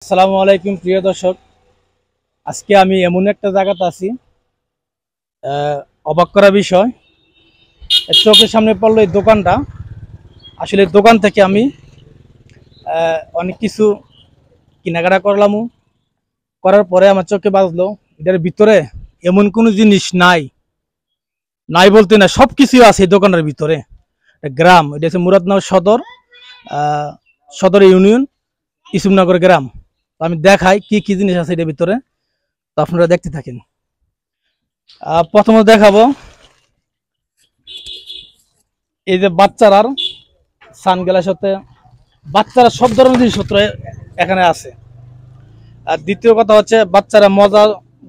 আসসালামু আলাইকুম প্রিয় দর্শক। আজকে আমি এমন একটা জায়গাতে আছি, অবাক করা বিষয়। চোখের সামনে পড়লো এই দোকানটা। আসলে দোকান থেকে আমি অনেক কিছু কেনাকাটা করলামও। করার পরে আমার চোখে বাজলো এটার ভিতরে এমন কোনো জিনিস নাই, নাই বলতে না, সব কিছুই আছে এই দোকানের ভিতরে। গ্রাম, এটা হচ্ছে মুরাদনগর সদর, সদর ইউনিয়ন, ইসুমনগর গ্রাম। আমি দেখাই কি কি জিনিস আছে এটার ভিতরে, তো আপনারা দেখতে থাকেন। প্রথমত দেখাবো এই যে বাচ্চারার সানগ্লাস হতে বাচ্চারা সব ধরনের জিনিসপত্র এখানে আছে। আর দ্বিতীয় কথা হচ্ছে বাচ্চারা মজা,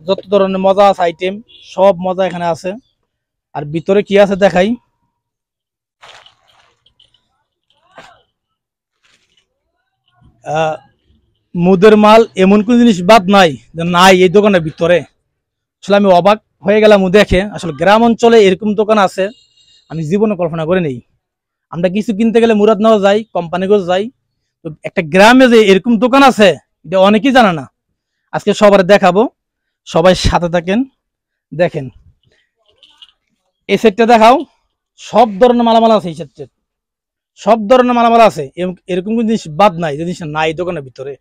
যত ধরনের মজা আছে আইটেম, সব মজা এখানে আছে। আর ভিতরে কি আছে দেখাই। মুদের মাল, এমন কোন জিনিস বাদ নাই যে নাই এই দোকানের ভিতরে। আসলে আমি অবাক হয়ে গেলাম দেখে। আসলে গ্রাম অঞ্চলে এরকম দোকান আছে আমি জীবনে কল্পনা করে নেই। আমরা কিছু কিনতে গেলে মুরাদনগর যাই, কোম্পানিগঞ্জ যাই, তো একটা গ্রামে যে এরকম দোকান আছে এটা অনেকেই জানে না। আজকে সবার দেখাবো, সবাই সাথে থাকেন। দেখেন এই সেটটা দেখাও, সব ধরনের মালামাল আছে এই সেটে, সব ধরনের মালামাল আছে, এরকম কোন জিনিস বাদ নাই যে জিনিস নাই দোকানের ভিতরে।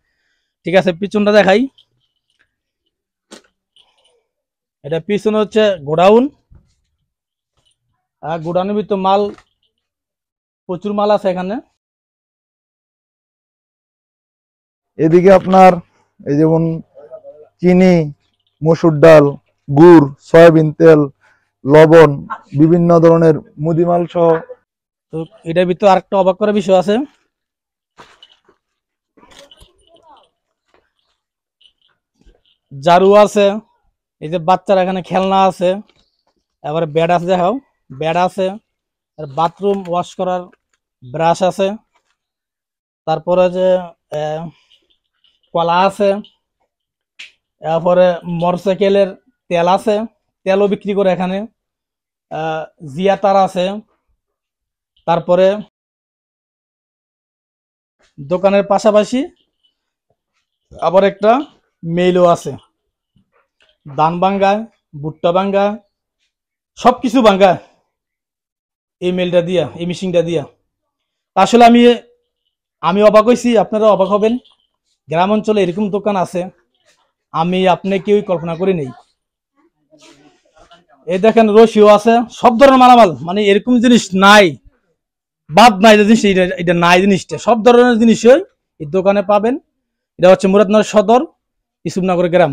ঠিক আছে, পিছনটা দেখাই। এটা পিছনে হচ্ছে গোডাউন, আর গোডাউনের ভিতর মাল, প্রচুর মাল আছে এখানে। এদিকে আপনার এই যেমন চিনি, মসুর ডাল, গুড়, সয়াবিন তেল, লবণ, বিভিন্ন ধরনের মুদিমাল সহ। তো এটার ভিতর আরেকটা অবাক করার বিষয় আছে। জারু আছে, এই যে বাচ্চার এখানে খেলনা আছে, এবারে বেড আছে, দেখাও বেড আছে, আর বাথরুম ওয়াশ করার ব্রাশ আছে, তারপরে যে কলা আছে, এরপরে মোটরসাইকেলের তেল আছে, তেলও বিক্রি করে এখানে। জিয়া তার আছে, তারপরে দোকানের পাশাপাশি আবার একটা মেইলও আছে। ধান ভাঙ্গায়, ভুট্টা ভাঙ্গায়, সবকিছু ভাঙ্গায় এই মেলটা দিয়া, এই মেশিনটা দিয়া। আসলে আমি আমি অবাক হয়েছি, আপনারা অবাক হবেন। গ্রাম অঞ্চলে এরকম দোকান আছে আমি আপনি কেউই কল্পনা করি নেই। এই দেখেন রশিও আছে, সব ধরনের মালামাল, মানে এরকম জিনিস নাই, বাদ নাই যে জিনিস এটা নাই, জিনিসটা সব ধরনের জিনিসই এই দোকানে পাবেন। এটা হচ্ছে মুরাদনগর সদর, ইসুফনগর গ্রাম।